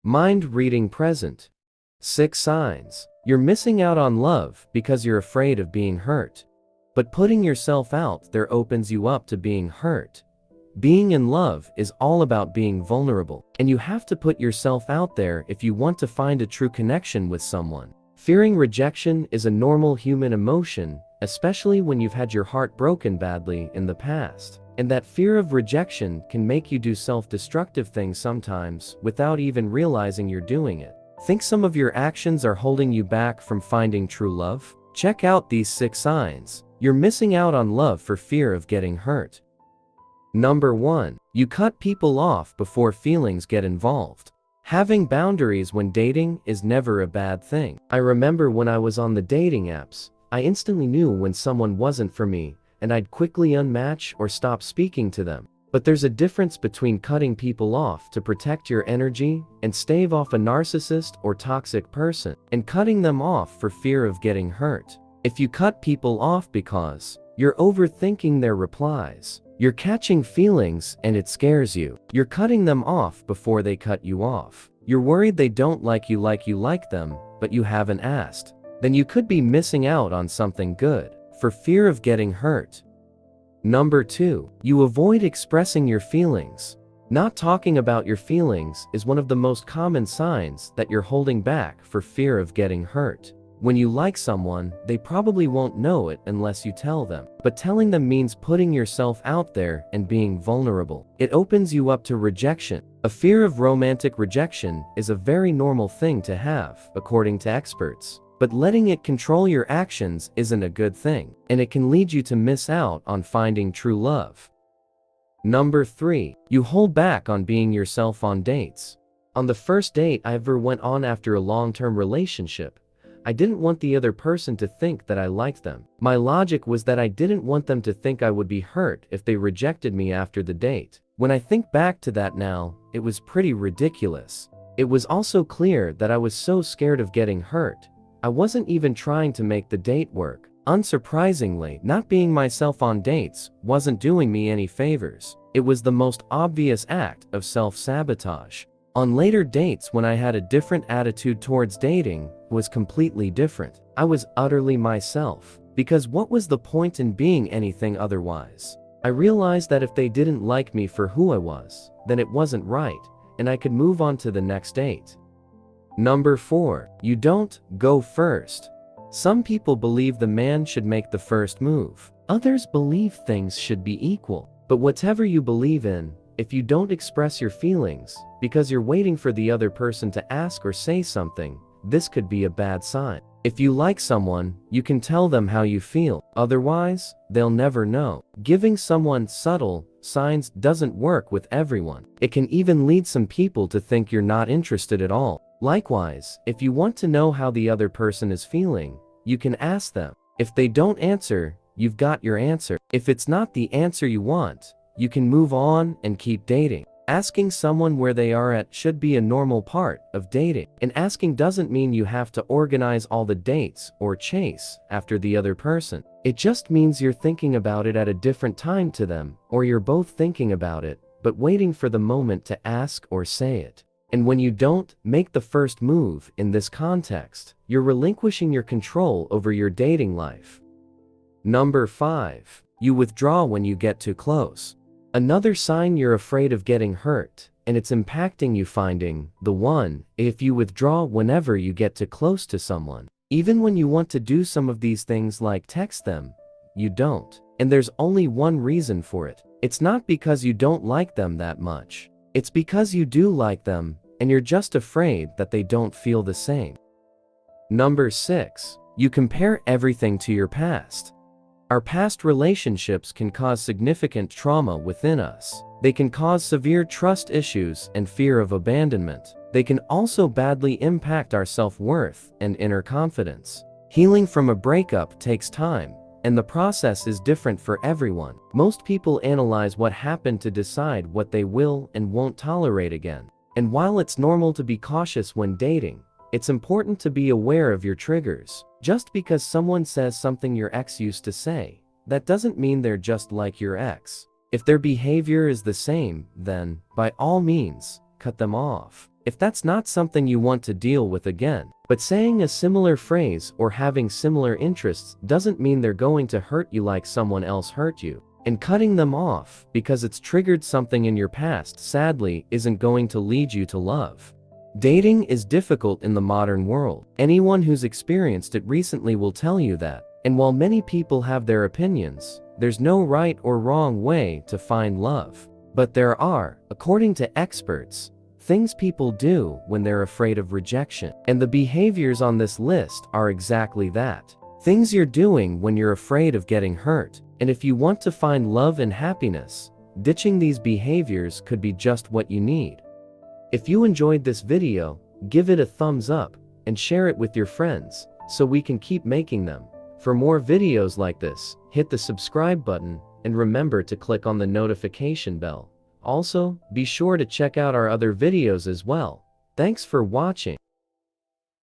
Mind reading present. 6 signs. You're missing out on love because you're afraid of being hurt. But putting yourself out there opens you up to being hurt. Being in love is all about being vulnerable, and you have to put yourself out there if you want to find a true connection with someone. Fearing rejection is a normal human emotion, especially when you've had your heart broken badly in the past. And that fear of rejection can make you do self-destructive things sometimes without even realizing you're doing it. Think some of your actions are holding you back from finding true love? Check out these 6 signs. You're missing out on love for fear of getting hurt. Number 1. You cut people off before feelings get involved. Having boundaries when dating is never a bad thing. I remember when I was on the dating apps, I instantly knew when someone wasn't for me, and I'd quickly unmatch or stop speaking to them. But there's a difference between cutting people off to protect your energy and stave off a narcissist or toxic person, and cutting them off for fear of getting hurt. If you cut people off because you're overthinking their replies, you're catching feelings and it scares you, you're cutting them off before they cut you off, you're worried they don't like you like them, but you haven't asked, then you could be missing out on something good for fear of getting hurt. Number 2. You avoid expressing your feelings. Not talking about your feelings is one of the most common signs that you're holding back for fear of getting hurt. When you like someone, they probably won't know it unless you tell them. But telling them means putting yourself out there and being vulnerable. It opens you up to rejection. A fear of romantic rejection is a very normal thing to have, according to experts. But letting it control your actions isn't a good thing, and it can lead you to miss out on finding true love. Number 3. You hold back on being yourself on dates. On the first date I ever went on after a long-term relationship, I didn't want the other person to think that I liked them. My logic was that I didn't want them to think I would be hurt if they rejected me after the date. When I think back to that now, it was pretty ridiculous. It was also clear that I was so scared of getting hurt. I wasn't even trying to make the date work. Unsurprisingly, not being myself on dates wasn't doing me any favors. It was the most obvious act of self-sabotage. On later dates, when I had a different attitude towards dating, was completely different. I was utterly myself, because what was the point in being anything otherwise? I realized that if they didn't like me for who I was, then it wasn't right, and I could move on to the next date. Number 4. You don't go first. Some people believe the man should make the first move. Others believe things should be equal. But whatever you believe in, if you don't express your feelings, because you're waiting for the other person to ask or say something, this could be a bad sign. If you like someone, you can tell them how you feel. Otherwise, they'll never know. Giving someone subtle signs doesn't work with everyone. It can even lead some people to think you're not interested at all. Likewise, if you want to know how the other person is feeling, you can ask them. If they don't answer, you've got your answer. If it's not the answer you want, you can move on and keep dating. Asking someone where they are at should be a normal part of dating. And asking doesn't mean you have to organize all the dates or chase after the other person. It just means you're thinking about it at a different time to them, or you're both thinking about it, but waiting for the moment to ask or say it. And when you don't make the first move in this context, you're relinquishing your control over your dating life. Number 5. You withdraw when you get too close. Another sign you're afraid of getting hurt, and it's impacting you finding the one, if you withdraw whenever you get too close to someone. Even when you want to do some of these things like text them, you don't. And there's only one reason for it. It's not because you don't like them that much. It's because you do like them, and you're just afraid that they don't feel the same. Number 6. You compare everything to your past. Our past relationships can cause significant trauma within us. They can cause severe trust issues and fear of abandonment. They can also badly impact our self-worth and inner confidence. Healing from a breakup takes time, and the process is different for everyone. Most people analyze what happened to decide what they will and won't tolerate again. And while it's normal to be cautious when dating, it's important to be aware of your triggers. Just because someone says something your ex used to say, that doesn't mean they're just like your ex. If their behavior is the same, then, by all means, cut them off. if that's not something you want to deal with again. But saying a similar phrase or having similar interests doesn't mean they're going to hurt you like someone else hurt you. And cutting them off because it's triggered something in your past sadly isn't going to lead you to love. Dating is difficult in the modern world. Anyone who's experienced it recently will tell you that. And while many people have their opinions, there's no right or wrong way to find love. But there are, according to experts, things people do when they're afraid of rejection. And the behaviors on this list are exactly that. Things you're doing when you're afraid of getting hurt. And if you want to find love and happiness, ditching these behaviors could be just what you need. If you enjoyed this video, give it a thumbs up and share it with your friends so we can keep making them. For more videos like this, hit the subscribe button and remember to click on the notification bell. Also, be sure to check out our other videos as well. Thanks for watching.